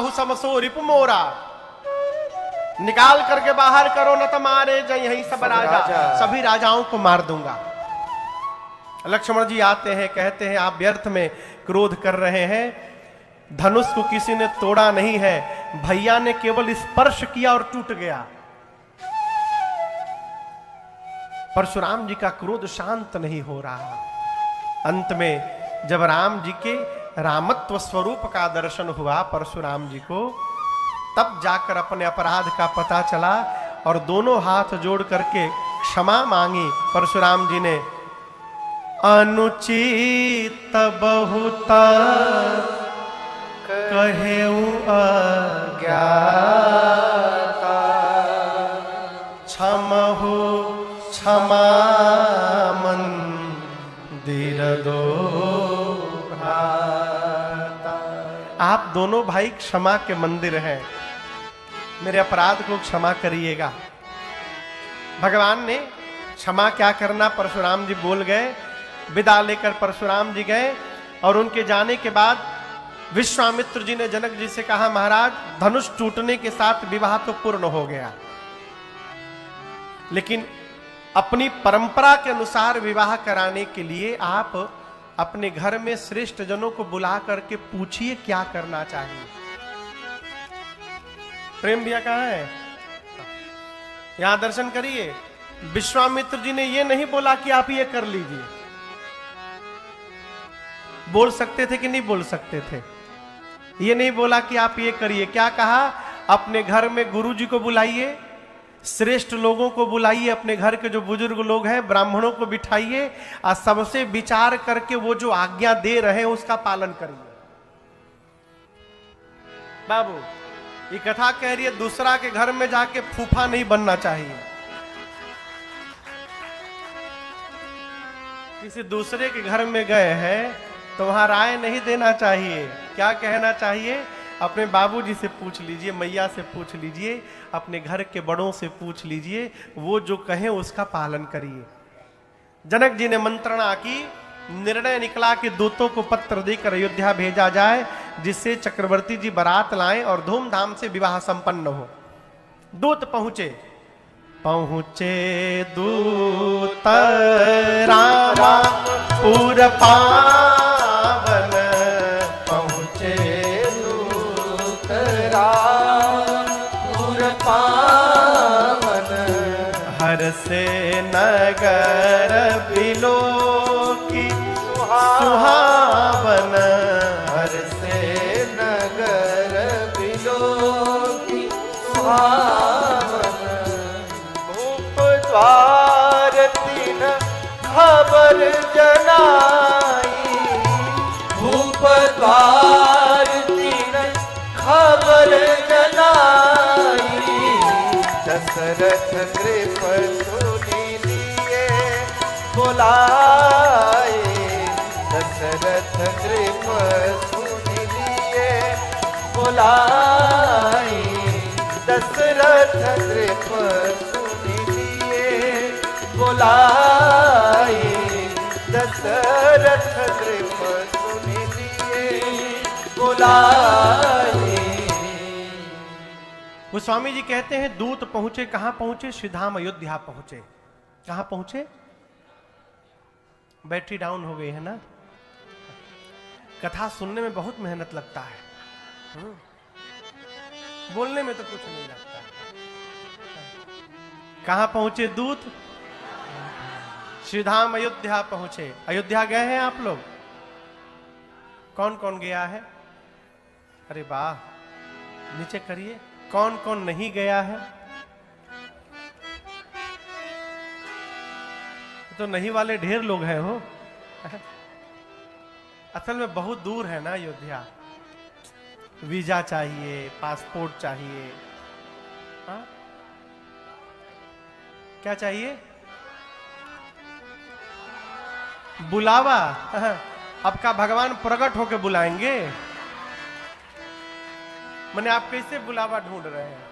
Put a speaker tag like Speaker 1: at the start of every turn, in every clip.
Speaker 1: काहू समसो रिप मोरा, निकाल करके बाहर करो न तो मारे जय यही सब राजा, सभी राजाओं को मार दूंगा। लक्ष्मण जी आते हैं, कहते हैं आप व्यर्थ में क्रोध कर रहे हैं, धनुष को किसी ने तोड़ा नहीं है, भैया ने केवल स्पर्श किया और टूट गया। परशुराम जी का क्रोध शांत नहीं हो रहा। अंत में जब राम जी के रामत्व स्वरूप का दर्शन हुआ परशुराम जी को, तब जाकर अपने अपराध का पता चला और दोनों हाथ जोड़ करके क्षमा मांगी। परशुराम जी ने अनुचित बहुत कहेऊ अज्ञाता, क्षमहु क्षमा मंदिर दो भ्राता। आप दोनों भाई क्षमा के मंदिर हैं, मेरे अपराध को क्षमा करिएगा। भगवान ने क्षमा क्या करना परशुराम जी बोल गए। विदा लेकर परशुराम जी गए और उनके जाने के बाद विश्वामित्र जी ने जनक जी से कहा, महाराज धनुष टूटने के साथ विवाह तो पूर्ण हो गया, लेकिन अपनी परंपरा के अनुसार विवाह कराने के लिए आप अपने घर में श्रेष्ठ जनों को बुला करके पूछिए क्या करना चाहिए। प्रेम भैया कहाँ है? यहां दर्शन करिए। विश्वामित्र जी ने यह नहीं बोला कि आप ये कर लीजिए। बोल सकते थे कि नहीं बोल सकते थे? ये नहीं बोला कि आप ये करिए। क्या कहा? अपने घर में गुरु जी को बुलाइए, श्रेष्ठ लोगों को बुलाइए, अपने घर के जो बुजुर्ग लोग हैं ब्राह्मणों को बिठाइए और सबसे विचार करके वो जो आज्ञा दे रहे हैं उसका पालन करिए। बाबू ये कथा कह रही है दूसरा के घर में जाके फूफा नहीं बनना चाहिए, किसी दूसरे के घर में गए हैं तो वहां राय नहीं देना चाहिए। क्या कहना चाहिए? अपने बाबूजी से पूछ लीजिए, मैया से पूछ लीजिए, अपने घर के बड़ों से पूछ लीजिए, वो जो कहें उसका पालन करिए। जनक जी ने मंत्रणा की, निर्णय निकला कि दूतों को पत्र देकर अयोध्या भेजा जाए, जिससे चक्रवर्ती जी बारात लाएं और धूमधाम से विवाह संपन्न हो। दूत पहुंचे दूत रामपुर पावन, पहुंचे दूत रामपुर पावन, हर से नगर बिलो की सुहावन, हर से नगर बिलो की सुहावन, भूप द्वार तीन खबर जनाई, भूप द्वार तीन खबर जनाई, दशरथ कृप सुनी लिए बुलाए, दशरथ कृप सुनी लिए बुलाए, दशरथ कृप सुनी लिए बुलाए, दशरथ कृप सुनी लिए बुलाए। गोस्वामी जी कहते हैं दूत पहुंचे, कहां पहुंचे? श्रीधाम अयोध्या पहुंचे। कहां पहुंचे? बैटरी डाउन हो गई है ना। कथा सुनने में बहुत मेहनत लगता है, बोलने में तो कुछ नहीं लगता। कहां पहुंचे दूत? श्रीधाम अयोध्या पहुंचे। अयोध्या गए हैं आप लोग? कौन कौन गया है? अरे वाह, नीचे करिए। कौन कौन नहीं गया है? तो नहीं वाले ढेर लोग हैं हो। असल में बहुत दूर है ना अयोध्या, वीजा चाहिए, पासपोर्ट चाहिए। हाँ? क्या चाहिए? बुलावा। अब का भगवान प्रकट होके बुलाएंगे? मैंने आप कैसे बुलावा ढूंढ रहे हैं?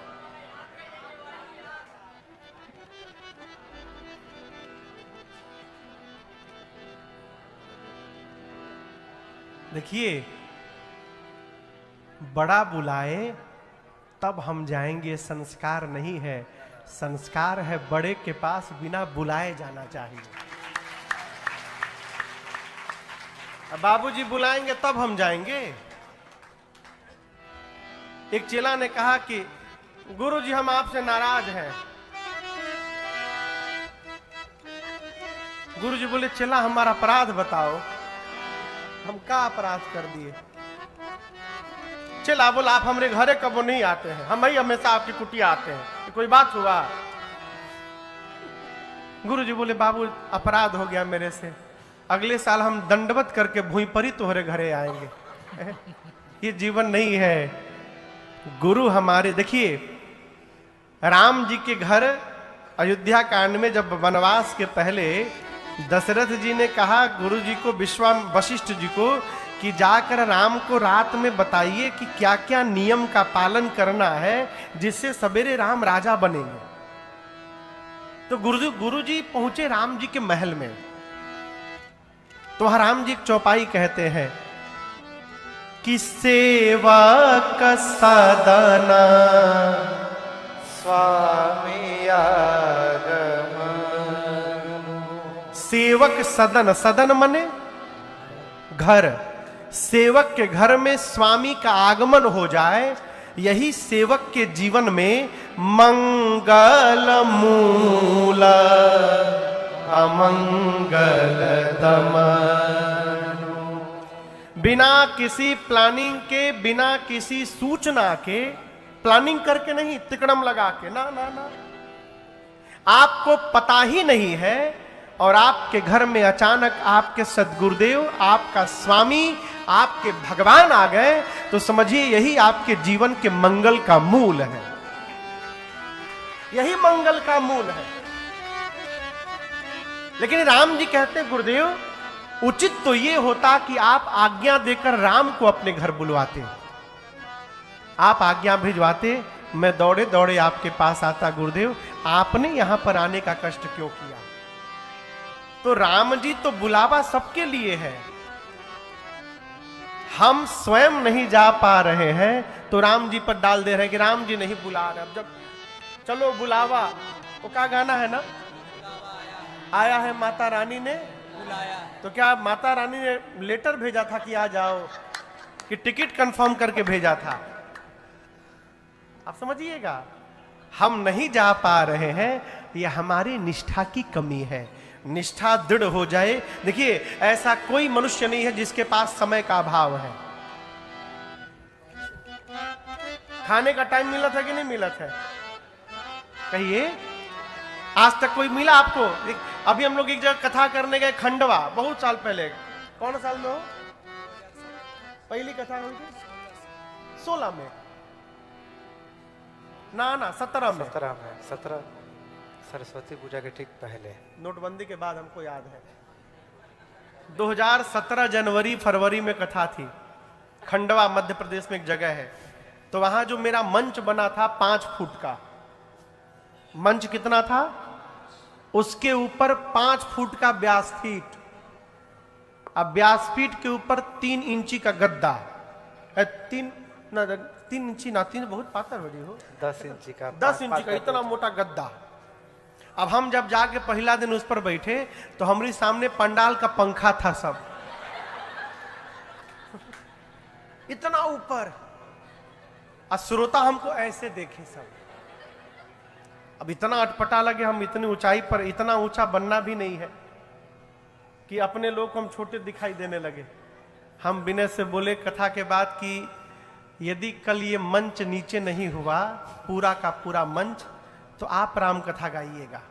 Speaker 1: देखिए बड़ा बुलाए तब हम जाएंगे, संस्कार नहीं है। संस्कार है बड़े के पास बिना बुलाए जाना चाहिए। अब बाबूजी बुलाएंगे तब हम जाएंगे। एक चेला ने कहा कि गुरुजी हम आपसे नाराज हैं। गुरुजी बोले चेला हमारा अपराध बताओ, हम क्या अपराध कर दिए? चेला बोला आप हमारे घरे कबो नहीं आते हैं, हम ही हमेशा आपकी कुटिया आते हैं, ये कोई बात हुआ? गुरुजी बोले बाबू अपराध हो गया मेरे से, अगले साल हम दंडवत करके भूमि पर ही तुम्हारे घरे आएंगे। ये जीवन नहीं है। गुरु हमारे, देखिए राम जी के घर अयोध्या कांड में जब वनवास के पहले दशरथ जी ने कहा गुरु जी को, वशिष्ठ जी को, कि जाकर राम को रात में बताइए कि क्या क्या नियम का पालन करना है जिससे सवेरे राम राजा बनेंगे। तो गुरु जी पहुंचे राम जी के महल में। तो वहां राम जी एक चौपाई कहते हैं कि सेवक सदन स्वामी आगमन। सेवक सदन, सदन मने घर, सेवक के घर में स्वामी का आगमन हो जाए, यही सेवक के जीवन में मंगल मूल अमंगल दमन। बिना किसी प्लानिंग के, बिना किसी सूचना के, प्लानिंग करके नहीं, तिकड़म लगा के, ना ना ना, आपको पता ही नहीं है और आपके घर में अचानक आपके सद्गुरुदेव, आपका स्वामी, आपके भगवान आ गए, तो समझिए यही आपके जीवन के मंगल का मूल है। यही मंगल का मूल है। लेकिन राम जी कहते गुरुदेव उचित तो ये होता कि आप आज्ञा देकर राम को अपने घर बुलवाते, आप आज्ञा भिजवाते, मैं दौड़े दौड़े आपके पास आता, गुरुदेव आपने यहां पर आने का कष्ट क्यों किया? तो राम जी तो बुलावा सबके लिए है, हम स्वयं नहीं जा पा रहे हैं तो राम जी पर डाल दे रहे हैं कि राम जी नहीं बुला रहे। अब जब चलो बुलावा, वो क्या गाना है ना, आया है माता रानी ने बुलाया, तो क्या माता रानी ने लेटर भेजा था कि आ जाओ, कि टिकट कंफर्म करके भेजा था? आप समझिएगा, हम नहीं जा पा रहे हैं, यह हमारी निष्ठा की कमी है। निष्ठा दृढ़ हो जाए। देखिए ऐसा कोई मनुष्य नहीं है जिसके पास समय का अभाव है। खाने का टाइम मिला था कि नहीं मिला था? कहिए, आज तक कोई मिला आपको? अभी हम लोग एक जगह कथा करने गए, खंडवा, बहुत साल पहले। कौन साल में हो? पहली कथा हुई थी 16 में ना ना 17 में
Speaker 2: 17 सरस्वती पूजा के ठीक पहले,
Speaker 1: नोटबंदी के बाद, हमको याद है 2017 जनवरी फरवरी में कथा थी। खंडवा मध्य प्रदेश में एक जगह है, तो वहां जो मेरा मंच बना था 5 फुट का मंच, कितना था? उसके ऊपर 5 फुट का व्यासपीठ, अब व्यासपीठ के ऊपर 3 इंची का गद्दा, 3 इंची ना, 3 बहुत पातर बड़ी हो,
Speaker 2: 10 इंची का,
Speaker 1: 10 इंची का इतना मोटा गद्दा। अब हम जब जाके पहला दिन उस पर बैठे तो हमारे सामने पंडाल का पंखा था, सब इतना ऊपर, और श्रोता हमको ऐसे देखे सब। अब इतना अटपटा लगे, हम इतनी ऊंचाई पर, इतना ऊंचा बनना भी नहीं है कि अपने लोग को हम छोटे दिखाई देने लगे। हम विनय से बोले कथा के बाद कि यदि कल ये मंच नीचे नहीं हुआ, पूरा का पूरा मंच, तो आप राम कथा गाइएगा।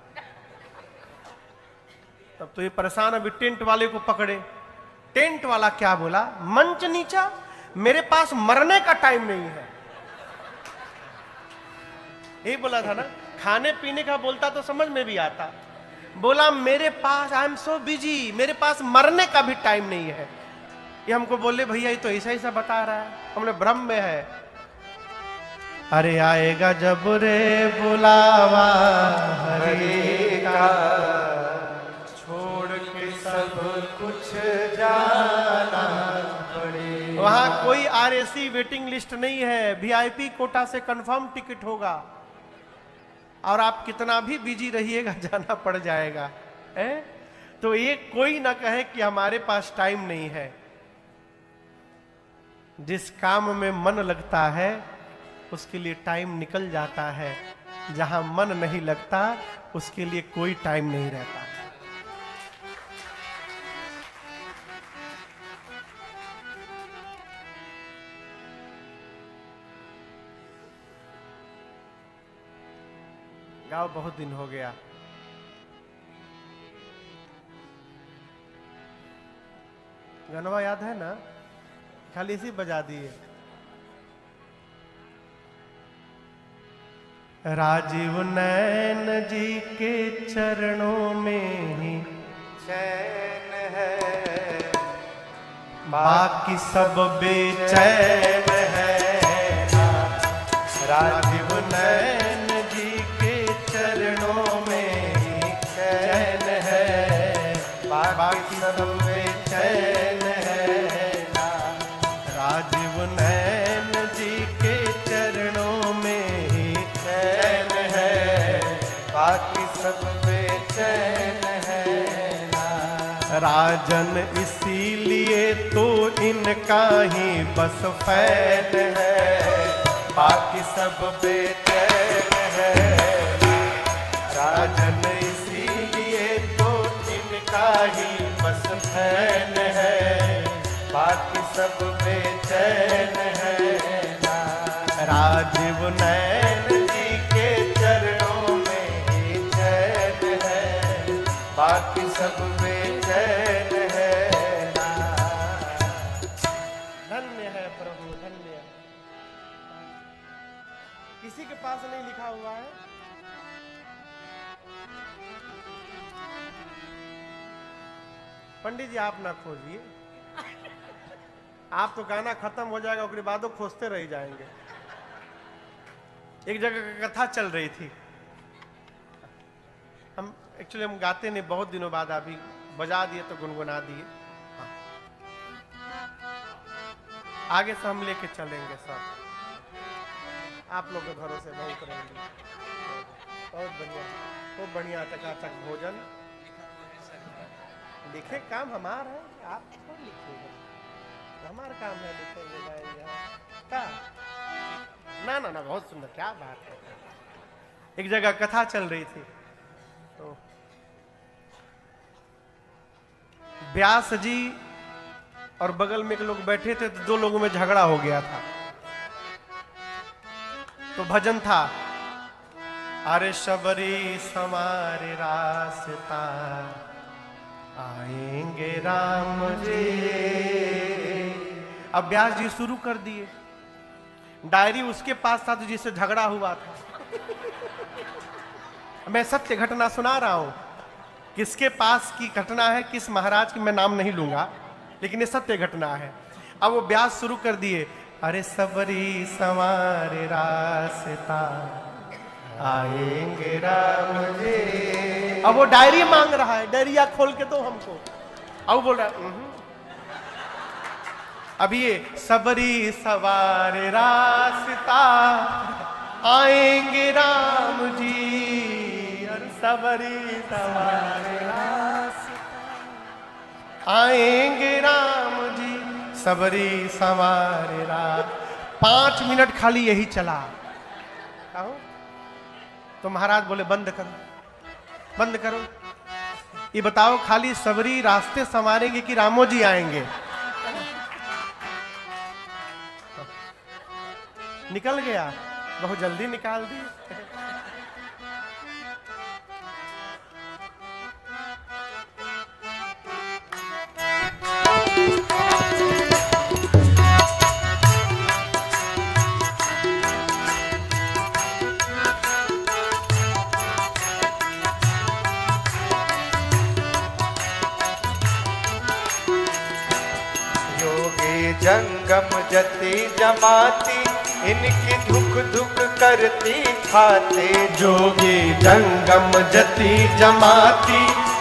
Speaker 1: तब तो ये परेशान, अभी टेंट वाले को पकड़े। टेंट वाला क्या बोला? मंच नीचा, मेरे पास मरने का टाइम नहीं है। यही बोला था ना, खाने पीने का बोलता तो समझ में भी आता। बोला मेरे पास, आई एम सो बिजी, मेरे पास मरने का भी टाइम नहीं है। ये हमको बोले भैया ये तो ऐसा ऐसा बता रहा है, हमने भ्रम में है। अरे आएगा जब रे बुलावा हरे का, छोड़ के सब कुछ जाना पड़ेगा। वहां कोई आरएसी वेटिंग लिस्ट नहीं है, वीआईपी कोटा से कंफर्म टिकट होगा और आप कितना भी बिजी रहिएगा जाना पड़ जाएगा है? तो ये कोई ना कहे कि हमारे पास टाइम नहीं है। जिस काम में मन लगता है उसके लिए टाइम निकल जाता है, जहां मन नहीं लगता उसके लिए कोई टाइम नहीं रहता। गाँव बहुत दिन हो गया, गनवा याद है ना? खाली इसी बजा दिए। राजीव नैन जी के चरणों में ही
Speaker 2: चैन है,
Speaker 1: बाकी सब बेचैन है। राजीव नैन जी के चरणों में ही चैन है, बाकी सब बेचैन है। राजीव नैन जी के चरणों में ही चैन है,
Speaker 2: बाकी सब बेचैन है।
Speaker 1: राजन इसीलिए तो इनका ही बस फैन है, बाकी सब बेचैन है। राजन इसीलिए तो इनका ही बस फैन है, बाकी सब बेचैन है। राजीव नैन जी के चरणों में ही चैन है, बाकी सब बेचैन है। धन्य है प्रभु धन्य। किसी के पास नहीं लिखा हुआ है? पंडित जी आप ना खोजिए, आप तो गाना खत्म हो जाएगा उसके बाद खोजते रह जाएंगे। एक जगह कथा चल रही थी, हम एक्चुअली हम गाते नहीं, बहुत दिनों बाद अभी बजा दिए तो गुनगुना दिए। हाँ। आगे से हम लेके चलेंगे सब, आप लोग के भरोसे बहुत रहेंगे। बहुत बढ़िया, खूब बढ़िया चकाचक भोजन। लिखे काम हमारा है, आप क्यों लिखेंगे? हमारा काम है लिखेंगे गाएंगे क्या? ना ना ना, बहुत सुंदर, क्या बात है। एक जगह कथा चल रही थी तो व्यास जी और बगल में एक लोग बैठे थे, तो दो लोगों में झगड़ा हो गया था। तो भजन था, अरे शबरी समारे रास्ता आएंगे राम जी। अब व्यास जी शुरू कर दिए, डायरी उसके पास था तो जिससे झगड़ा हुआ था। मैं सत्य घटना सुना रहा हूं, किसके पास की घटना है, किस महाराज की मैं नाम नहीं लूंगा, लेकिन ये सत्य घटना है। अब वो व्यास शुरू कर दिए, अरे सबरी संवारे रास्ता आएंगे राम जी। अब वो डायरी मांग रहा है, डायरिया खोल के दो हमको। अब बोल रहा अब ये सबरी सवारे रास्ता आएंगे राम जी। अरे सबरी सवारे आएंगे राम जी, सबरी सवारे रात। 5 मिनट खाली यही चला। कहो तो महाराज बोले बंद करो, बंद करो। ये बताओ खाली सबरी रास्ते संवारेंगे कि रामो जी आएंगे? निकल गया, बहुत जल्दी निकाल दी।
Speaker 2: जंगम जति जमाती, इनकी धुक धुक करती खाते।
Speaker 1: जोगी जंगम जति जमाती,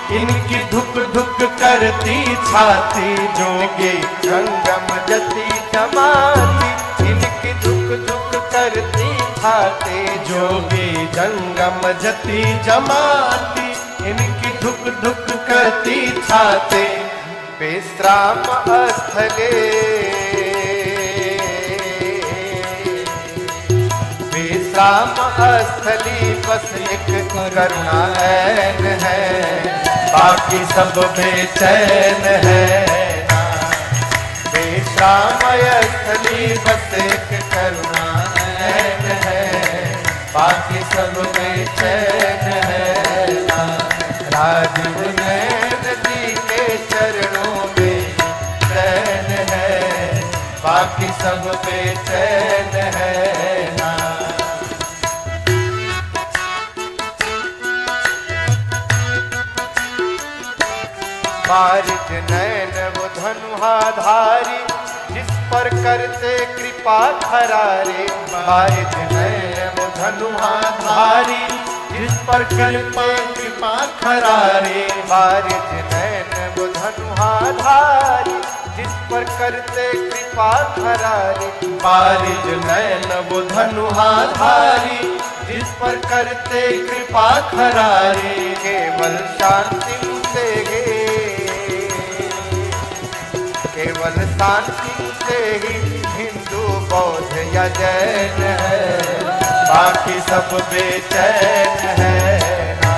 Speaker 1: इनकी धुक धुक करती छाती जोगी
Speaker 2: जंगम जति जमाती, इनकी धुक धुक करती छाती
Speaker 1: जोगी जंगम जति जमाती, इनकी धुक धुक करती छाते।
Speaker 2: विश्राम स्थले, विश्राम स्थली बस एक करुणा ऐन है,
Speaker 1: बाकी सब बेचैन है ना।
Speaker 2: विश्राम स्थली बस एक करुणा ऐन है, बाकी सब बेचैन है ना। राजीव नैन जी के चरणों में चैन है, बाकी सब बेचैन है ना। बारिज नैन वो धनुहाधारी, जिस पर करते कृपा खरारे। बारिज नैन वो धनुहाधारी,
Speaker 1: जिस पर कृपा कृपा खरारे।
Speaker 2: बारिज नैन वो धनुहाधारी, जिस पर करते कृपा खरारे।
Speaker 1: बारिज नैन वो धनुहाधारी, जिस पर करते कृपा खरारे।
Speaker 2: केवल शांति से ही, केवल शांति से ही हिंदू बौद्ध या जैन है,
Speaker 1: बाकी सब बेचैन है ना।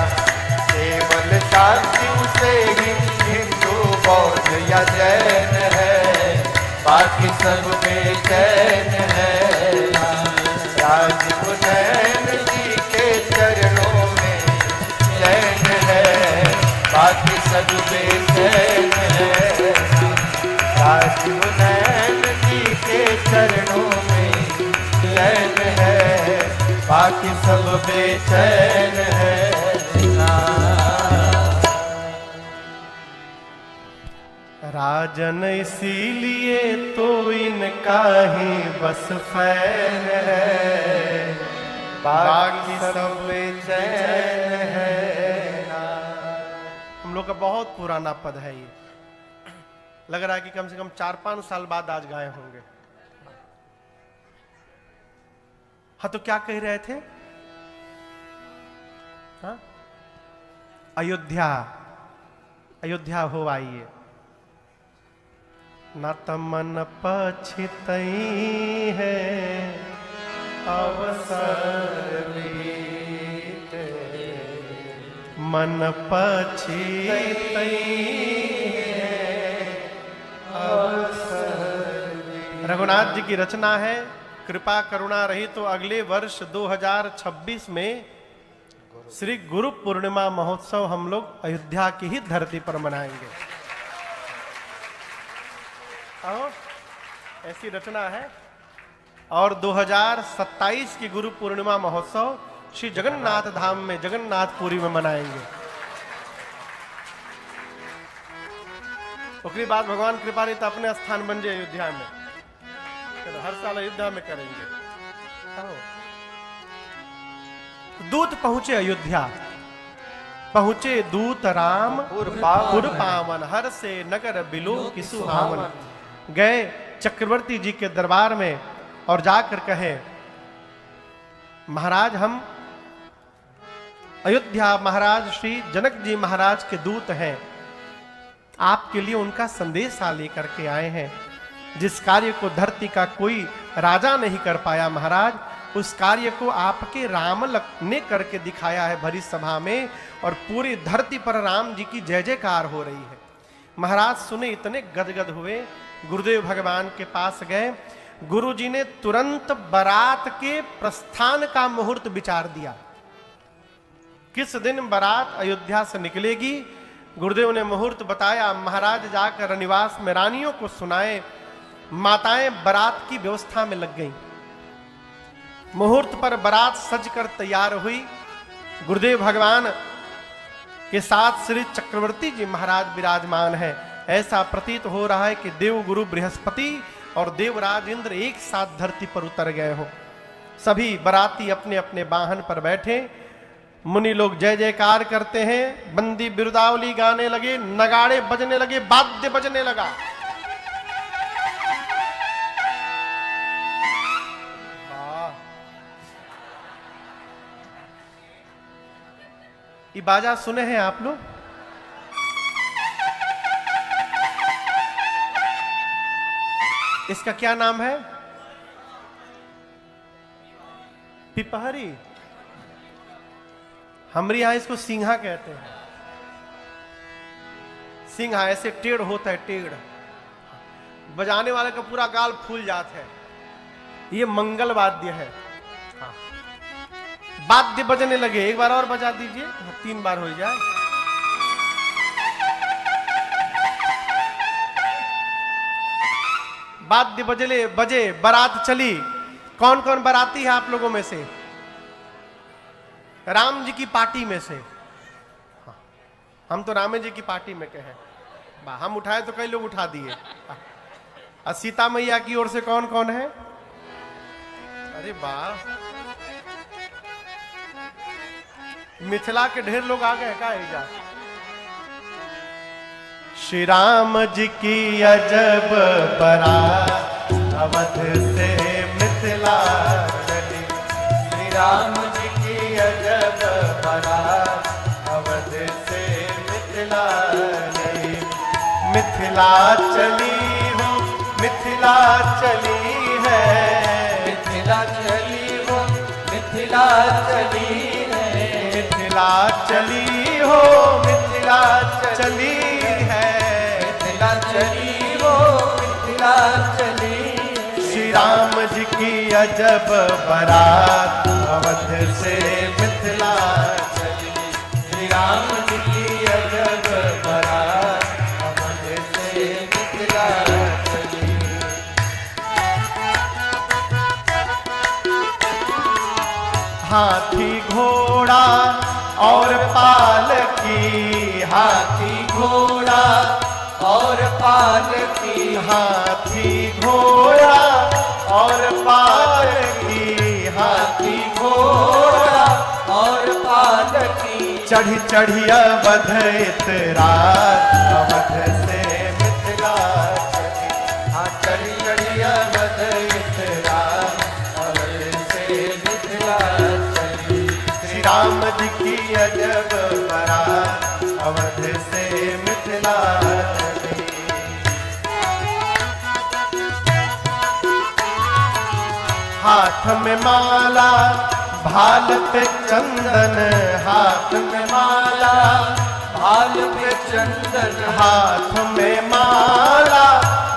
Speaker 2: केवल शांति से ही हिंदू बौद्ध या जैन है,
Speaker 1: बाकी सब बेचैन है ना।
Speaker 2: राजीव नैन जी के चरणों में चैन है,
Speaker 1: बाकी सब बेचैन है।
Speaker 2: राजीव नैन जी के चरणों में चैन है,
Speaker 1: बाकी सब बेचैन है ना। राजन इसीलिए तो इनका ही बस फैन है, बाकी सब बेचैन है ना। हम लोग का बहुत पुराना पद है ये, लग रहा है कि कम से कम 4-5 साल बाद आज गाए होंगे। हाँ, तो क्या कह रहे थे? हाँ? अयोध्या, अयोध्या हो आइए, न तमन पछितई है अवसर बीते, मन पछितई रघुनाथ जी की रचना है। कृपा करुणा रही तो अगले वर्ष 2026 में श्री गुरु पूर्णिमा महोत्सव हम लोग अयोध्या की ही धरती पर मनाएंगे। ऐसी रचना है। और 2027 की गुरु पूर्णिमा महोत्सव श्री जगन्नाथ धाम में जगन्नाथपुरी में मनाएंगे। उसके बाद भगवान कृपा रही तो अपने स्थान बन जाए अयोध्या में, तो हर साल अयोध्या में करेंगे। दूत पहुंचे अयोध्या, पहुंचे दूत राम पुर पावन, हर से नगर बिलो की सुहावन। गए चक्रवर्ती जी के दरबार में और जाकर कहे, महाराज हम अयोध्या महाराज श्री जनक जी महाराज के दूत हैं, आपके लिए उनका संदेशा लेकर के आए हैं। जिस कार्य को धरती का कोई राजा नहीं कर पाया महाराज, उस कार्य को आपके राम ने करके दिखाया है भरी सभा में, और पूरी धरती पर राम जी की जय जयकार हो रही है। महाराज सुने इतने गदगद हुए, गुरुदेव भगवान के पास गए। गुरुजी ने तुरंत बारात के प्रस्थान का मुहूर्त विचार दिया। किस दिन बारात अयोध्या से निकलेगी, गुरुदेव ने मुहूर्त बताया। महाराज जाकर निवास में रानियों को सुनाए, माताएं बारात की व्यवस्था में लग गईं। मुहूर्त पर बारात सजकर तैयार हुई। गुरुदेव भगवान के साथ श्री चक्रवर्ती जी महाराज विराजमान हैं। ऐसा प्रतीत हो रहा है कि देव गुरु बृहस्पति और देवराज इंद्र एक साथ धरती पर उतर गए हो। सभी बाराती अपने अपने वाहन पर बैठे, मुनि लोग जय जयकार करते हैं, बंदी बिरुदावली गाने लगे, नगाड़े बजने लगे, वाद्य बजने लगा। ये बाजा सुने हैं आप लोग? इसका क्या नाम है? पिपहरी। हमारे यहां इसको सिंघा कहते हैं। सिंघा ऐसे टेढ़ होता है, टेढ़, बजाने वाले का पूरा गाल फूल जाता है। ये मंगल वाद्य है। हाँ। वाद्य बजने लगे, एक बार और बजा दीजिए। हाँ, 3 बार हो जाए। वाद्य बजले बजे, बारात चली। कौन कौन बाराती है आप लोगों में से? राम जी की पार्टी में से। हाँ, हम तो रामे जी की पार्टी में के हैं। हम उठाए तो कई लोग उठा दिए। और सीता मैया की ओर से कौन कौन है? अरे वाह, मिथिला के ढेर लोग आ गए का? एजा श्री राम जी की अजब बारात अवध से मिथिला चली।
Speaker 2: श्री राम जी की अजब बारात अवध से मिथिला चली।
Speaker 1: मिथिला चली हो, मिथिला चली है,
Speaker 2: मिथिला चली हो, मिथिला चली है,
Speaker 1: मिथिला चली हो, मिथिला चली है,
Speaker 2: मिथिला चली हो, मिथिला चली।
Speaker 1: श्री राम जी की अजब बारात अवध से मिथिला
Speaker 2: चली। श्री राम जी की अजब बारात अवध से मिथिला चली।
Speaker 1: हाथी घोड़ा और पालकी,
Speaker 2: हाथी घोड़ा और पालकी,
Speaker 1: हाथी घोड़ा और पालकी,
Speaker 2: हाथी घोड़ा और पालकी।
Speaker 1: चढ़ी चढ़ी अवध रात अवध से मिथिला चली।
Speaker 2: हाँ, चढ़ी चढ़ी अवध रात अवध से मिथिला चली।
Speaker 1: श्री राम जी की अजब बारात अवध से मिथिला चली। हाथ में माला भाल पे चंदन, हाथ में माला
Speaker 2: भाल पे चंदन,
Speaker 1: हाथ में माला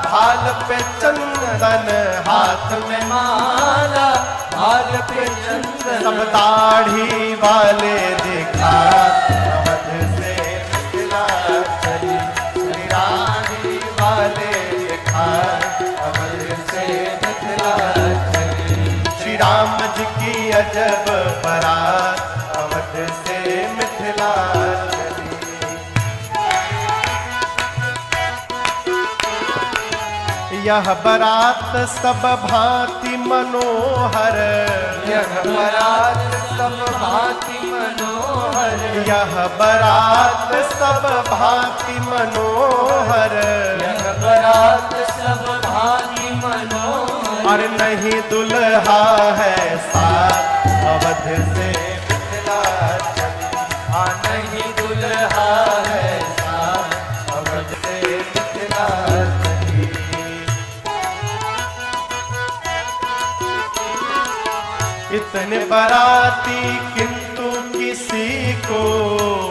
Speaker 1: भाल पे चंदन, हाथ में
Speaker 2: माला भाल पे चंदन।
Speaker 1: सब दाढ़ी वाले दिखा अवध से मिथिला चली। श्री दाढ़ी वाले दिखा अवध से मिथिला चली। श्री राम जी की अजब बारात अवध से मिथिला चली। यह बारात सब भांति मनोहर,
Speaker 2: यह बारात सब भांति मनोहर,
Speaker 1: यह बारात सब भांति मनोहर,
Speaker 2: यह बारात सब भांति मनोहर।
Speaker 1: और नहीं दुल्हा है साथ अवध से मिथिला चली।
Speaker 2: हाँ, नहीं दुल्हा है साथ अवध से मिथिला चली।
Speaker 1: इतने बाराती किंतु किसी को,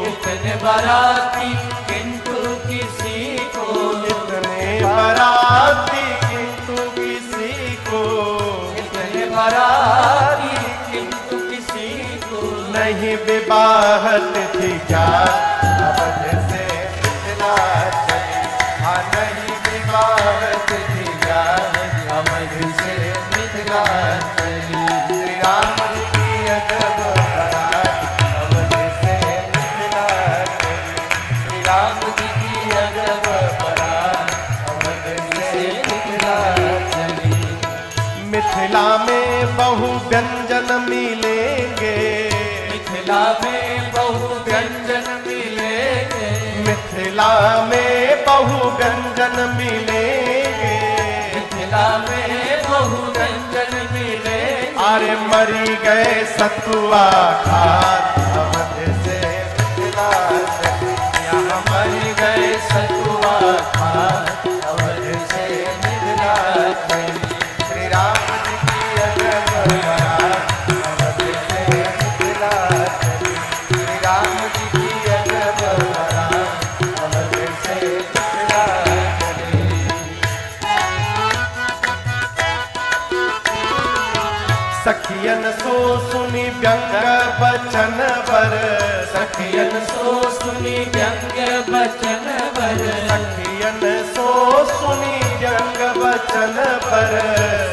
Speaker 2: इतने बाराती किंतु किसी को,
Speaker 1: इतने बाराती किंतु किसी को,
Speaker 2: इतने बाराती किंतु किसी को।
Speaker 1: नहीं विवाहत थी क्या अवध से मिथिला चली।
Speaker 2: हाँ, नहीं विवाहत थी क्या अवध से मिथिला चली। श्री राम जी की अजब बारात अवध से मिथिला चली। श्री राम जी की अजब बारात अवध से मिथिला चली।
Speaker 1: मिथिला में बहु व्यंजन मिलेंगे,
Speaker 2: मिथिला में बहु व्यंजन मिलेंगे,
Speaker 1: मिथिला में बहु व्यंजन मिलेंगे,
Speaker 2: मिथिला में बहु व्यंजन मिलेंगे।
Speaker 1: अरे मरी गए सतुआ खात अवध से मिथिला चली,
Speaker 2: यहाँ मर गए सतुआ खात अवध से मिथिला चली।
Speaker 1: श्री राम जी की अजब बारात अवध से मिथिला चली,
Speaker 2: श्री राम जी की अजब बारात अवध से मिथिला चली।
Speaker 1: सखियन सो सुनी व्यंग बचन बर,
Speaker 2: सखियन सो सुनी व्यंग्य बचन बर,
Speaker 1: सखियन सो सुनी व्यंग बचन बर,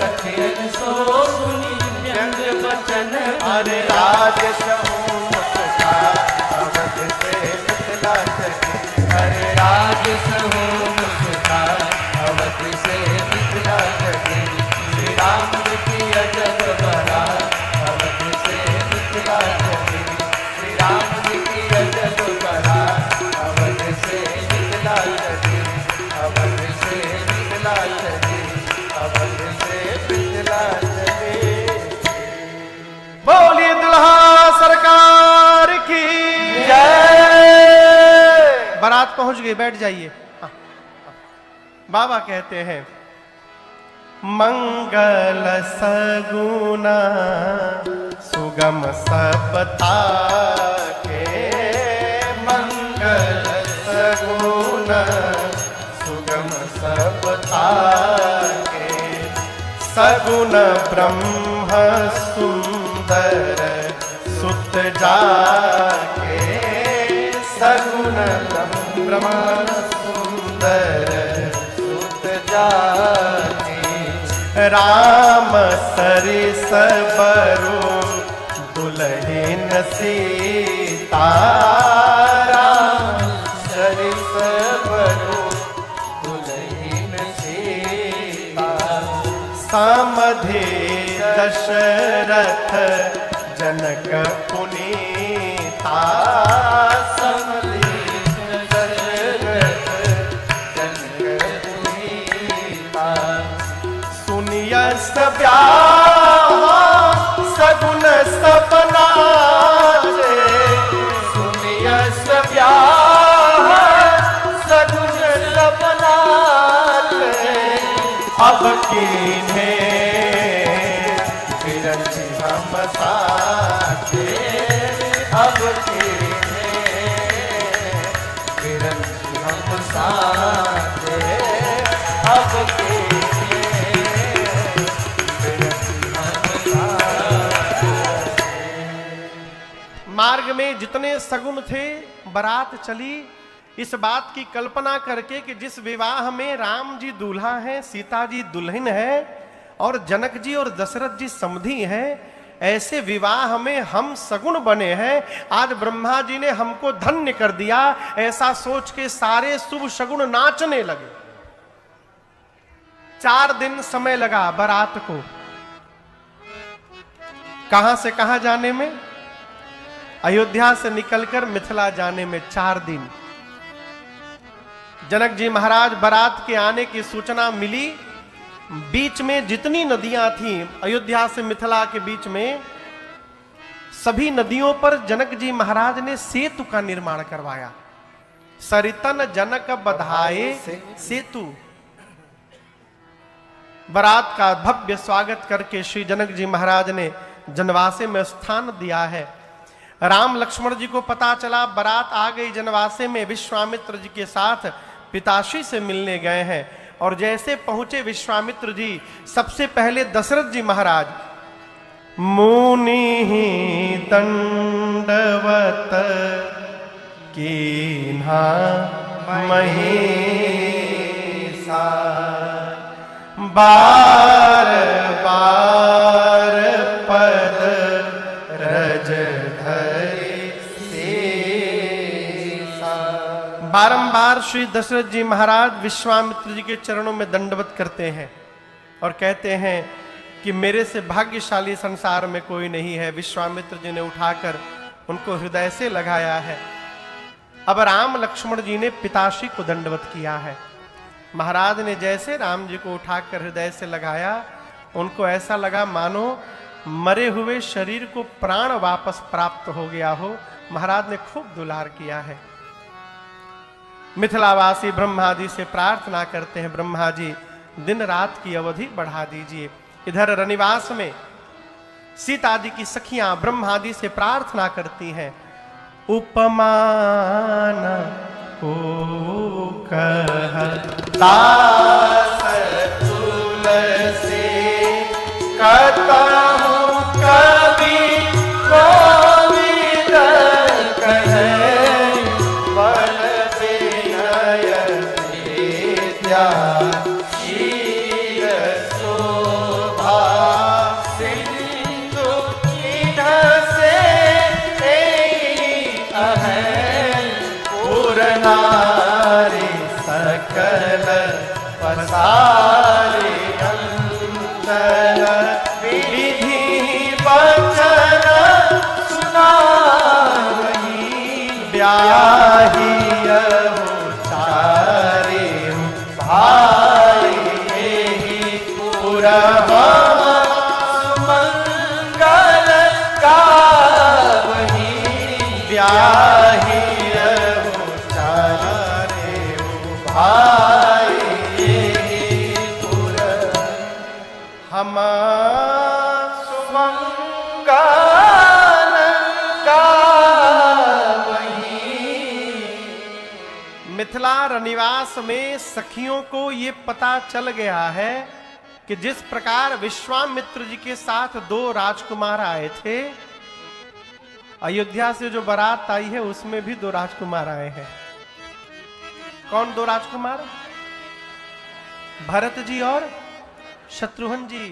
Speaker 2: सखियन सो सुनी व्यंग्य बचन
Speaker 1: अरे राज सहू मुस्का अवध से मिथिला चली,
Speaker 2: अरे राज सहु मुस्का अवध से मिथिला चली। श्री राम जी की अजब बारात अवध से मिथिला चली, श्री राम जी की अजब बारात अवध से मिथिला चली, अवध से मिथिला चली, अवध से मिथिला चली।
Speaker 1: बोलिए दुल्हा सरकार की
Speaker 2: जय।
Speaker 1: बारात पहुंच गई, बैठ जाइए। हाँ। बाबा कहते हैं मंगल सगुना सुगम सबता के, मंगल सगुना सुगम सबता के, सगुन ब्रह्म सुंदर सुत जाके, सगुन ब्रह्म सुंदर
Speaker 2: सुत जाके,
Speaker 1: राम सरिस बरु दुल्हन सीता,
Speaker 2: राम सरिस बरु दुल्हन सीता,
Speaker 1: समधि दशरथ जनक पुनीता,
Speaker 2: समधि दशरथ जनक पुनीता,
Speaker 1: सुनियस ब्याह सगुन सपना से,
Speaker 2: सुनियस ब्याह सगुन सपना से,
Speaker 1: अब कीन्हे विरंची हम साथे,
Speaker 2: अब कीन्हे विरंची हम साथे, अब कीन्हे विरंची हम साथे।
Speaker 1: मार्ग में जितने सगुन थे बारात चली, इस बात की कल्पना करके कि जिस विवाह में राम जी दूल्हा हैं, सीता जी दुल्हन है और जनक जी और दशरथ जी समधी हैं, ऐसे विवाह में हम सगुन बने हैं। आज ब्रह्मा जी ने हमको धन्य कर दिया, ऐसा सोच के सारे शुभ सगुन नाचने लगे। 4 दिन समय लगा बारात को कहां से कहां जाने में, अयोध्या से निकलकर मिथिला जाने में 4 दिन। जनक जी महाराज बारात के आने की सूचना मिली, बीच में जितनी नदियां थीं अयोध्या से मिथिला के बीच में, सभी नदियों पर जनक जी महाराज ने सेतु का निर्माण करवाया। सरितन जनक बधाए सेतु। बारात का भव्य स्वागत करके श्री जनक जी महाराज ने जनवासे में स्थान दिया है। राम लक्ष्मण जी को पता चला बारात आ गई जनवासे में, विश्वामित्र जी के साथ पिताश्री से मिलने गए हैं। और जैसे पहुंचे विश्वामित्र जी, सबसे पहले दशरथ जी महाराज मुनि दंडवत कीन्हा महीसा, बार बार पद रज धरि सीसा। बारंबार श्री दशरथ जी महाराज विश्वामित्र जी के चरणों में दंडवत करते हैं और कहते हैं कि मेरे से भाग्यशाली संसार में कोई नहीं है। विश्वामित्र जी ने उठाकर उनको हृदय से लगाया है। अब राम लक्ष्मण जी ने पिताश्री को दंडवत किया है। महाराज ने जैसे राम जी को उठाकर हृदय से लगाया, उनको ऐसा लगा मानो मरे हुए शरीर को प्राण वापस प्राप्त हो गया हो। महाराज ने खूब दुलार किया है। मिथिलावासी ब्रह्मा जी से प्रार्थना करते हैं, ब्रह्मा जी दिन रात की अवधि बढ़ा दीजिए। इधर रनिवास में सीता जी की सखियां ब्रह्मा जी से प्रार्थना करती हैं, उपमान को कहता तुलसी कहता कवि कोविद कहे बल विनय विद्या शील शोभा सिंधु इधर से नारी सकल पसारे अंतर विधि वचन सुनाई ब्याही चारे भाई एहि पुरः मंगल गावहि ब्याही हम सुमंगल गावहीं। मिथिला रनिवास में सखियों को ये पता चल गया है कि जिस प्रकार विश्वामित्र जी के साथ 2 राजकुमार आए थे, अयोध्या से जो बारात आई है उसमें भी 2 राजकुमार आए हैं। कौन 2 राजकुमार? भरत जी और शत्रुघ्न जी।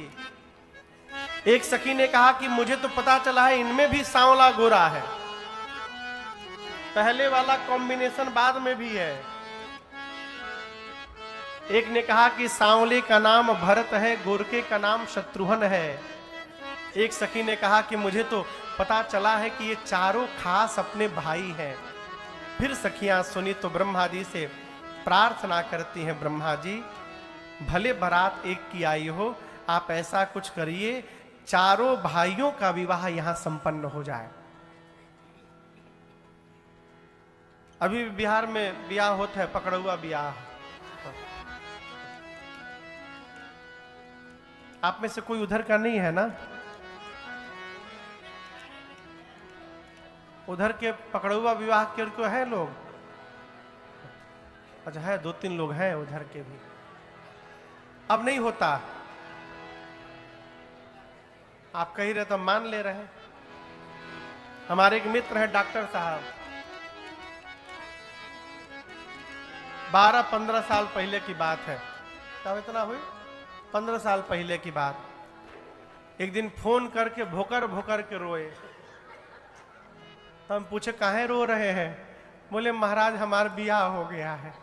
Speaker 1: एक सखी ने कहा कि मुझे तो पता चला है इनमें भी सांवला गोरा है, पहले वाला कॉम्बिनेशन बाद में भी है। एक ने कहा कि सांवले का नाम भरत है, गोरके का नाम शत्रुघ्न है। एक सखी ने कहा कि मुझे तो पता चला है कि ये चारों खास अपने भाई हैं। फिर सखियां सुनी तो ब्रह्मा जी से प्रार्थना करती हैं, ब्रह्मा जी भले बारात एक की आई हो, आप ऐसा कुछ करिए चारों भाइयों का विवाह यहां संपन्न हो जाए। अभी बिहार में ब्याह होता है, पकड़ुआ ब्याह। आप में से कोई उधर का नहीं है ना? उधर के पकड़ुआ विवाह के को है लोग? अच्छा है, 2-3 लोग हैं उधर के भी। अब नहीं होता, आप कह रहे तो मान ले रहे। हमारे एक मित्र हैं डॉक्टर साहब, 12-15 साल पहले की बात है। कब इतना हुई? 15 साल पहले की बात। एक दिन फोन करके भोकर भोकर के रोए। तो हम पूछे काहे रो रहे हैं? बोले महाराज हमारा ब्याह हो गया है।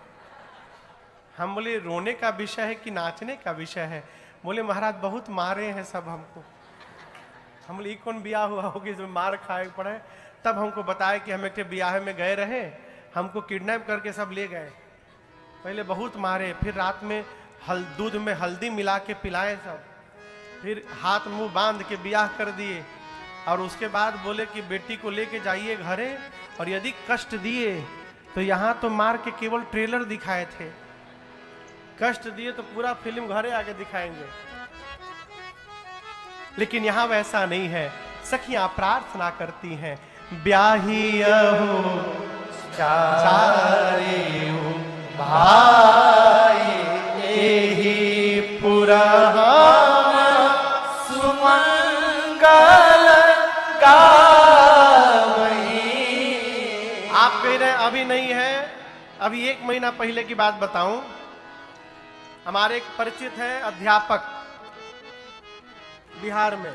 Speaker 1: हम बोले रोने का विषय है कि नाचने का विषय है? बोले महाराज बहुत मारे हैं सब हमको। हम बोले कौन ब्याह हुआ होगी जो मार खाए पड़े? तब हमको बताया कि हम एक ब्याह में गए रहे, हमको किडनैप करके सब ले गए। पहले बहुत मारे, फिर रात में दूध में हल्दी मिला के पिलाए सब, फिर हाथ मुंह बांध के ब्याह कर दिए। और उसके बाद बोले कि बेटी को लेके जाइए घरे, और यदि कष्ट दिए तो यहाँ तो मार के केवल ट्रेलर दिखाए थे, कष्ट दिए तो पूरा फिल्म घरे आके दिखाएंगे। लेकिन यहाँ वैसा नहीं है। सखियां प्रार्थना करती हैं, ब्याही हो चारे भाई एहि पुरः सुमंगल गावहीं। आप कह रहे हैं अभी नहीं है, अभी 1 महीना पहले की बात बताऊं। हमारे एक परिचित है अध्यापक बिहार में,